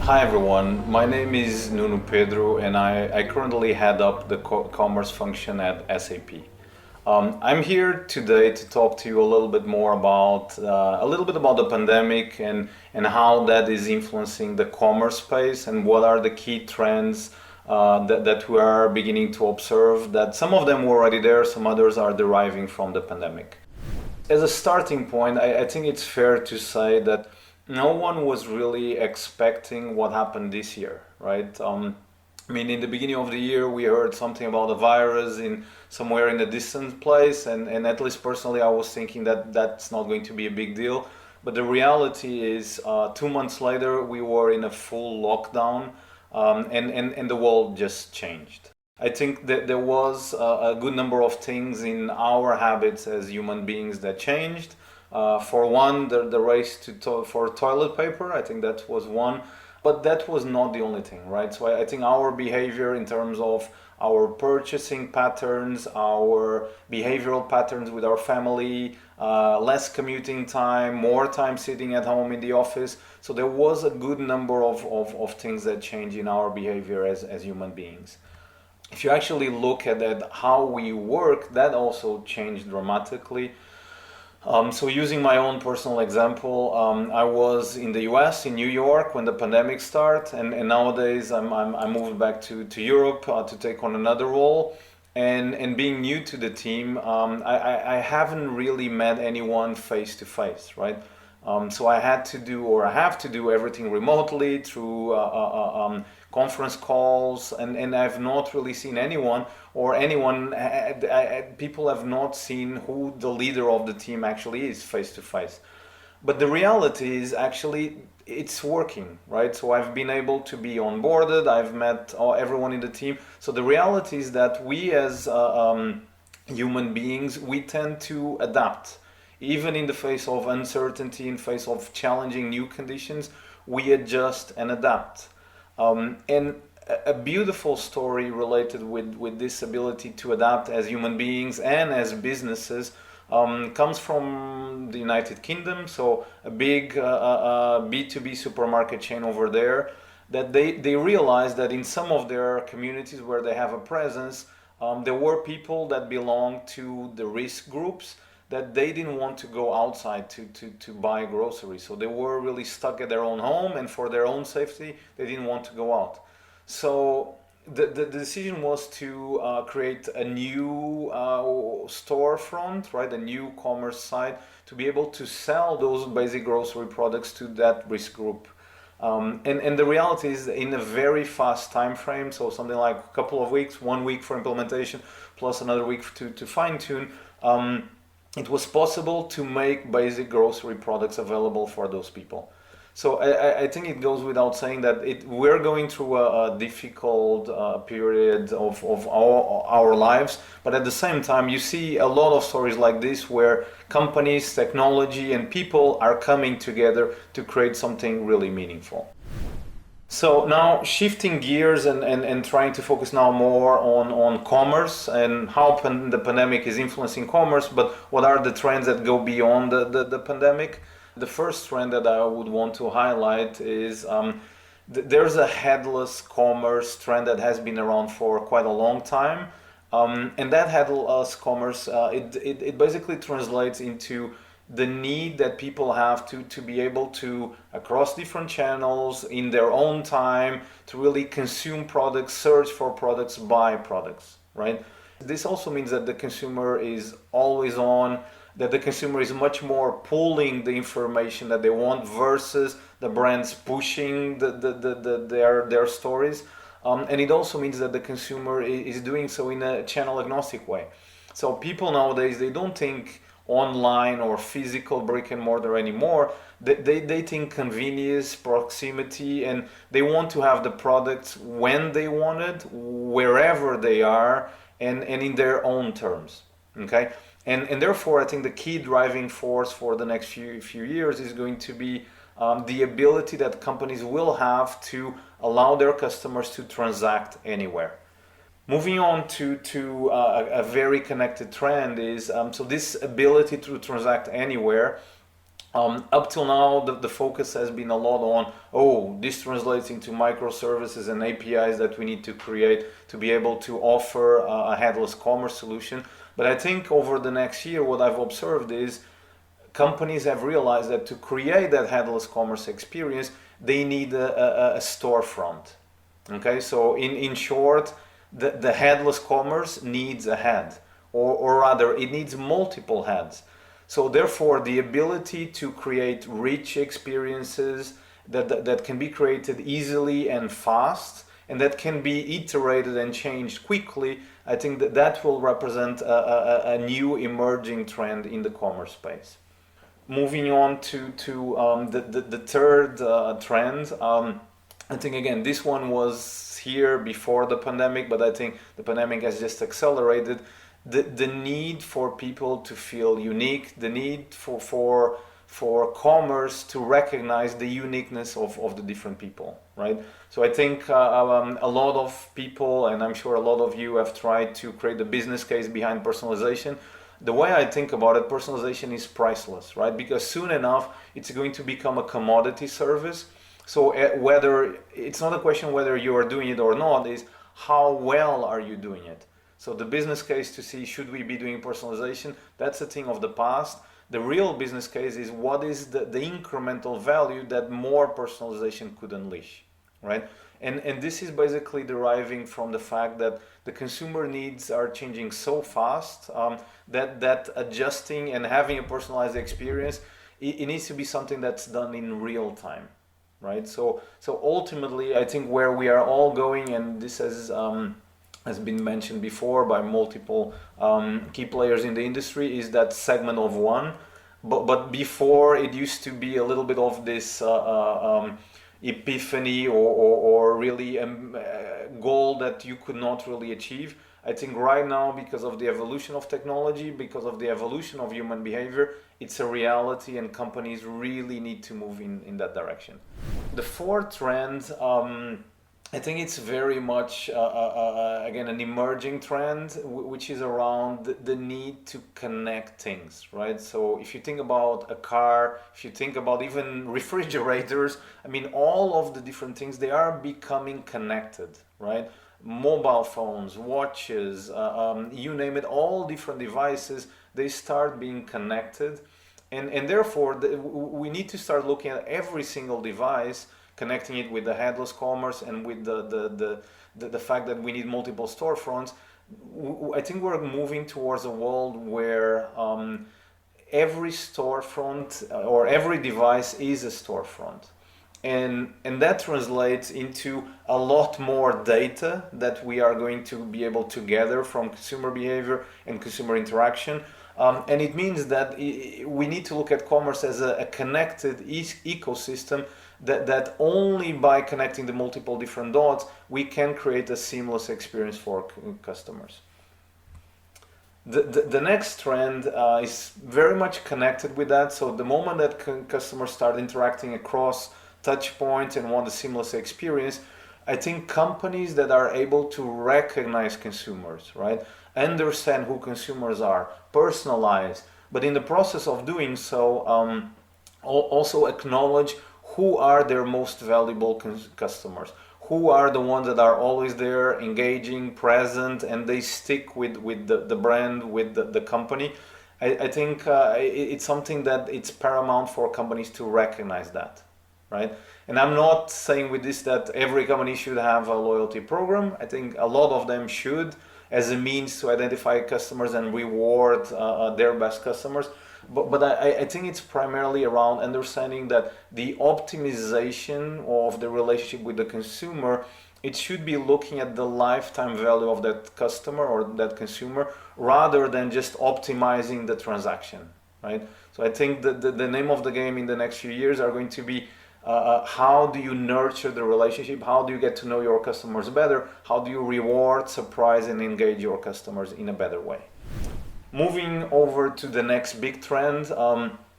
Hi everyone, my name is Nuno Pedro and I currently head up the commerce function at SAP. I'm here today to talk to you a little bit more about the pandemic and how that is influencing the commerce space and what are the key trends that we are beginning to observe, that some of them were already there, some others are deriving from the pandemic. As a starting point, I think it's fair to say that no one was really expecting what happened this year, right? I mean, in the beginning of the year, we heard something about a virus in somewhere in a distant place, and at least personally, I was thinking that that's not going to be a big deal. But the reality is, 2 months later, we were in a full lockdown, and the world just changed. I think that there was a good number of things in our habits as human beings that changed. For one, the race for toilet paper, I think that was one. But that was not the only thing, right? So I think our behavior in terms of our purchasing patterns, our behavioral patterns with our family, less commuting time, more time sitting at home in the office. So there was a good number of things that change in our behavior as human beings. If you actually look at that, how we work, that also changed dramatically. So using my own personal example, I was in the US, in New York, when the pandemic started, and nowadays I moved back to Europe to take on another role. And being new to the team, I haven't really met anyone face to face, right? So I had to do, or I have to do everything remotely through conference calls, and I've not really seen anyone or anyone. People have not seen who the leader of the team actually is face to face. But the reality is actually it's working, right? So I've been able to be onboarded. I've met everyone in the team. So the reality is that we as human beings, we tend to adapt. Even in the face of uncertainty, in face of challenging new conditions, we adjust and adapt. And a beautiful story related with this ability to adapt as human beings and as businesses comes from the United Kingdom. So a big B2B supermarket chain over there, that they realized that in some of their communities where they have a presence, there were people that belonged to the risk groups that they didn't want to go outside to buy groceries. So they were really stuck at their own home, and for their own safety, they didn't want to go out. So the decision was to create a new storefront, right, a new commerce site to be able to sell those basic grocery products to that risk group. And the reality is in a very fast time frame, so something like a couple of weeks, 1 week for implementation, plus another week to fine tune, it was possible to make basic grocery products available for those people. So I think it goes without saying that we're going through a difficult period of our lives, but at the same time, you see a lot of stories like this where companies, technology, and people are coming together to create something really meaningful. So now shifting gears and trying to focus now more on commerce and how the pandemic is influencing commerce, but what are the trends that go beyond the pandemic? The first trend that I would want to highlight is there's a headless commerce trend that has been around for quite a long time. And that headless commerce, it basically translates into the need that people have to be able to, across different channels, in their own time, to really consume products, search for products, buy products, right? This also means that the consumer is always on, that the consumer is much more pulling the information that they want versus the brands pushing their stories. And it also means that the consumer is doing so in a channel agnostic way. So people nowadays, they don't think online or physical brick and mortar anymore. They think convenience, proximity, and they want to have the products when they want it, wherever they are, and in their own terms. Okay? And therefore, I think the key driving force for the next few years is going to be the ability that companies will have to allow their customers to transact anywhere. Moving on to a very connected trend is so this ability to transact anywhere Up till now, the focus has been a lot on, oh, this translates into microservices and APIs that we need to create to be able to offer a headless commerce solution. But I think over the next year, what I've observed is companies have realized that to create that headless commerce experience, they need a storefront. Okay, so in short, the headless commerce needs a head, or rather, it needs multiple heads. So therefore, the ability to create rich experiences that can be created easily and fast, and that can be iterated and changed quickly, I think that will represent a new emerging trend in the commerce space. Moving on to the third trend, I think again this one was here before the pandemic, but I think the pandemic has just accelerated the need for people to feel unique, the need for commerce to recognize the uniqueness of the different people, right? So I think a lot of people, and I'm sure a lot of you have tried to create a business case behind personalization. The way I think about it, personalization is priceless, right? Because soon enough, it's going to become a commodity service. So whether it's not a question whether you are doing it or not, is how well are you doing it? So the business case to see should we be doing personalization, that's a thing of the past. The real business case is what is the incremental value that more personalization could unleash, right? And this is basically deriving from the fact that the consumer needs are changing so fast that adjusting and having a personalized experience, it needs to be something that's done in real time, right? So ultimately, I think where we are all going, and this has been mentioned before by multiple key players in the industry, is that segment of one. But before, it used to be a little bit of this epiphany or really goal that you could not really achieve. I think right now, because of the evolution of technology, because of the evolution of human behavior, it's a reality, and companies really need to move in that direction. The fourth trend, I think it's very much, again, an emerging trend, which is around the need to connect things, right? So if you think about a car, if you think about even refrigerators, I mean, all of the different things, they are becoming connected, right? Mobile phones, watches, you name it, all different devices, they start being connected. And therefore, we need to start looking at every single device, connecting it with the headless commerce and with the fact that we need multiple storefronts. I think we're moving towards a world where every storefront or every device is a storefront. And that translates into a lot more data that we are going to be able to gather from consumer behavior and consumer interaction. And it means that we need to look at commerce as a connected ecosystem that only by connecting the multiple different dots, we can create a seamless experience for customers. The next trend is very much connected with that. So the moment that customers start interacting across touch points and want a seamless experience, I think companies that are able to recognize consumers, right, understand who consumers are, personalize, but in the process of doing so, also acknowledge who are their most valuable customers, who are the ones that are always there, engaging, present, and they stick with the brand, with the company. I think it's something that it's paramount for companies to recognize that, right? And I'm not saying with this that every company should have a loyalty program. I think a lot of them should, as a means to identify customers and reward their best customers. But I think it's primarily around understanding that the optimization of the relationship with the consumer, it should be looking at the lifetime value of that customer or that consumer rather than just optimizing the transaction, right? So I think the name of the game in the next few years are going to be how do you nurture the relationship? How do you get to know your customers better? How do you reward, surprise, and engage your customers in a better way? Moving over to the next big trend,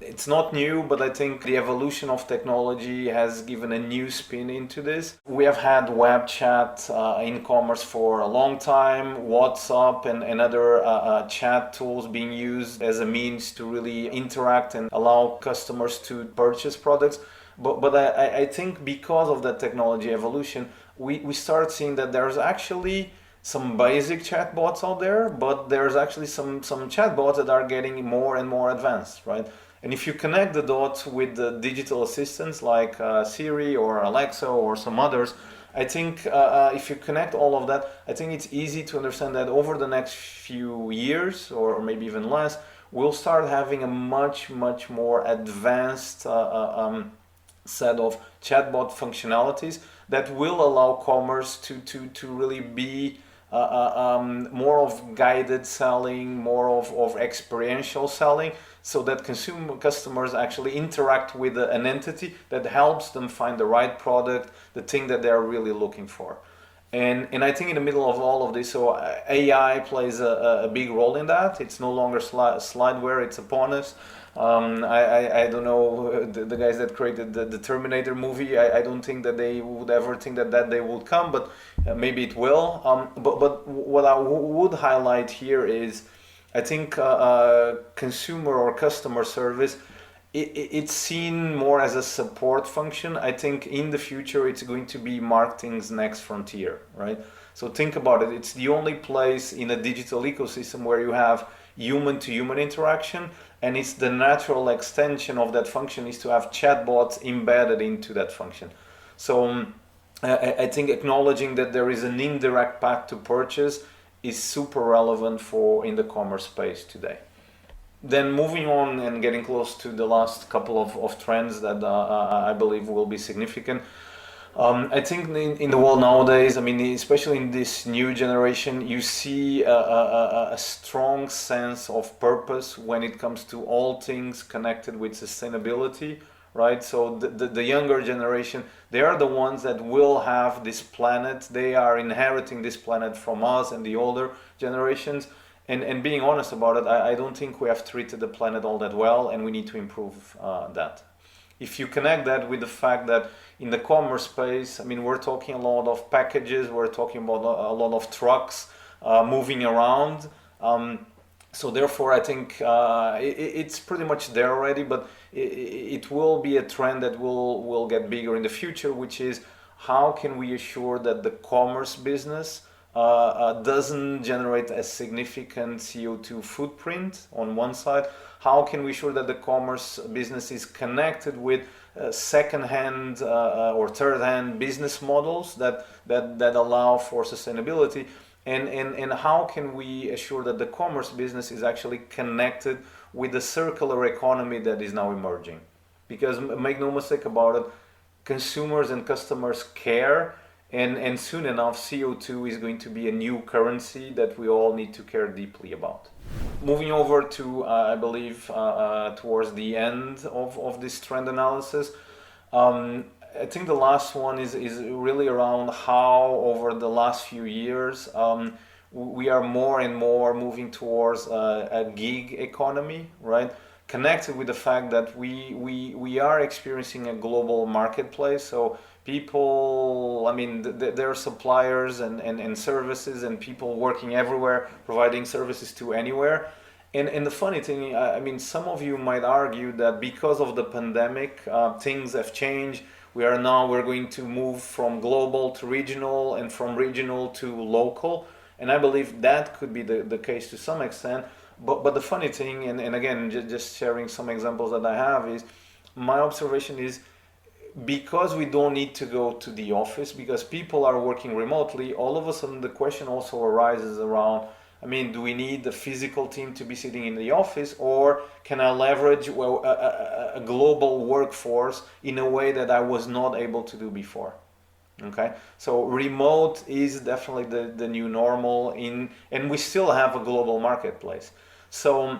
It's not new, but I think the evolution of technology has given a new spin into this. We have had web chat in commerce for a long time, WhatsApp and other chat tools being used as a means to really interact and allow customers to purchase products. But I think because of that technology evolution, we start seeing that there's actually some basic chatbots out there, but there's actually some chatbots that are getting more and more advanced, right? And if you connect the dots with the digital assistants like Siri or Alexa or some others, I think if you connect all of that, I think it's easy to understand that over the next few years or maybe even less, we'll start having a much more advanced set of chatbot functionalities that will allow commerce to really be more of guided selling, more of experiential selling, so that customers actually interact with an entity that helps them find the right product, the thing that they're really looking for. And I think in the middle of all of this, so AI plays a big role in that. It's no longer slideware, it's upon us. I don't know the guys that created the Terminator movie. I don't think that they would ever think that day would come, but maybe it will. But what I would highlight here is, I think consumer or customer service, it's seen more as a support function. I think in the future it's going to be marketing's next frontier, right? So think about it. It's the only place in a digital ecosystem where you have human to human interaction, and it's the natural extension of that function is to have chatbots embedded into that function. So I think acknowledging that there is an indirect path to purchase is super relevant for in the commerce space today. Then moving on and getting close to the last couple of trends that I believe will be significant. I think in the world nowadays, I mean, especially in this new generation, you see a strong sense of purpose when it comes to all things connected with sustainability, right? So the younger generation, they are the ones that will have this planet. They are inheriting this planet from us and the older generations. And being honest about it, I don't think we have treated the planet all that well, and we need to improve that. If you connect that with the fact that in the commerce space, I mean, we're talking a lot of packages, we're talking about a lot of trucks moving around. So therefore, I think it's pretty much there already, but it will be a trend that will get bigger in the future, which is how can we assure that the commerce business doesn't generate a significant CO2 footprint on one side. How can we ensure that the commerce business is connected with second-hand or third-hand business models that allow for sustainability? And how can we assure that the commerce business is actually connected with the circular economy that is now emerging? Because make no mistake about it, consumers and customers care, and soon enough CO2 is going to be a new currency that we all need to care deeply about. Moving over to, I believe, towards the end of this trend analysis, I think the last one is really around how over the last few years we are more and more moving towards a gig economy, right? Connected with the fact that we are experiencing a global marketplace. So people, I mean, there are suppliers and services and people working everywhere, providing services to anywhere. And the funny thing, I mean, some of you might argue that because of the pandemic, things have changed. We're going to move from global to regional and from regional to local. And I believe that could be the case to some extent. But the funny thing, and again, just sharing some examples that I have, is my observation is because we don't need to go to the office, because people are working remotely, all of a sudden the question also arises around, I mean, do we need the physical team to be sitting in the office, or can I leverage a global workforce in a way that I was not able to do before? Okay, so remote is definitely the new normal and we still have a global marketplace. So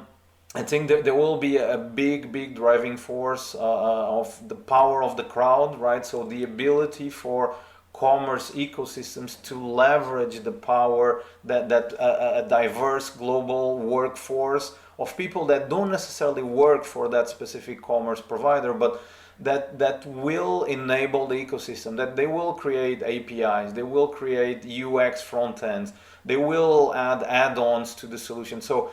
I think there will be a big driving force of the power of the crowd, right? So the ability for commerce ecosystems to leverage the power that a diverse global workforce of people that don't necessarily work for that specific commerce provider, but that will enable the ecosystem, that they will create APIs, they will create UX front ends, they will add add-ons to the solution. So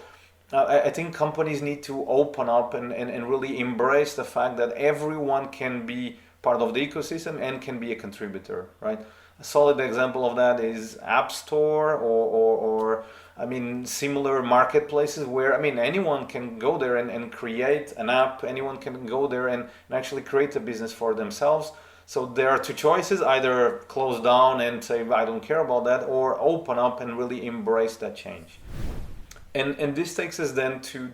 I think companies need to open up and really embrace the fact that everyone can be part of the ecosystem and can be a contributor, right? A solid example of that is App Store or I mean, similar marketplaces where, I mean, anyone can go there and create an app, anyone can go there and actually create a business for themselves. So there are two choices: either close down and say, I don't care about that, or open up and really embrace that change. And this takes us then to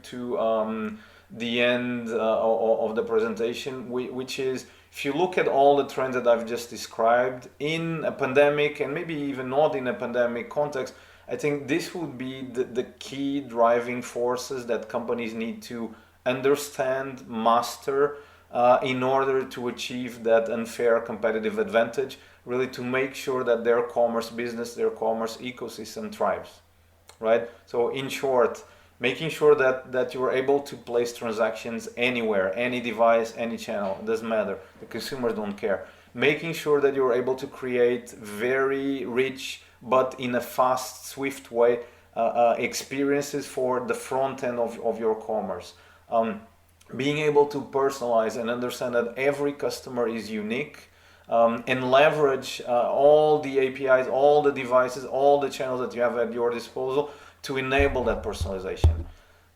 the end of the presentation, which is, if you look at all the trends that I've just described in a pandemic and maybe even not in a pandemic context, I think this would be the key driving forces that companies need to understand, master, in order to achieve that unfair competitive advantage, really to make sure that their commerce business, their commerce ecosystem thrives, right? So in short, making sure that you're able to place transactions anywhere, any device, any channel, it doesn't matter. The consumers don't care. Making sure that you're able to create very rich, but in a fast, swift way, experiences for the front end of your commerce. Being able to personalize and understand that every customer is unique, and leverage all the APIs, all the devices, all the channels that you have at your disposal to enable that personalization.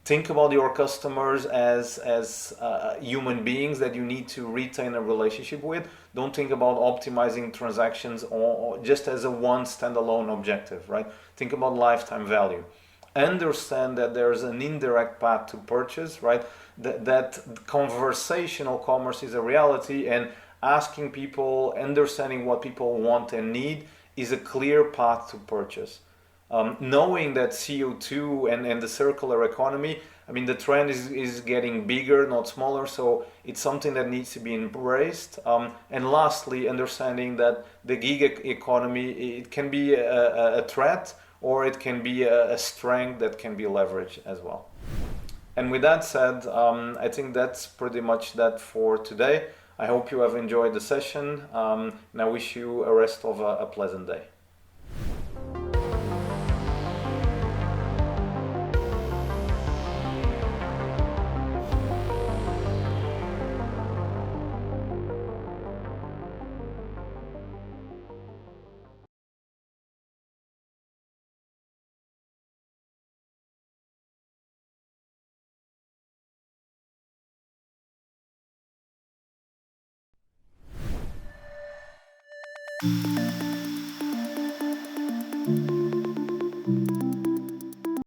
Think about your customers as human beings that you need to retain a relationship with. Don't think about optimizing transactions or just as a one standalone objective, right? Think about lifetime value. Understand that there's an indirect path to purchase, right? That conversational commerce is a reality, and asking people, understanding what people want and need is a clear path to purchase. Knowing that CO2 and the circular economy, I mean, the trend is getting bigger, not smaller, so it's something that needs to be embraced. And lastly, understanding that the gig economy, it can be a threat, or it can be a strength that can be leveraged as well. And with that said, I think that's pretty much that for today. I hope you have enjoyed the session, and I wish you a rest of a pleasant day.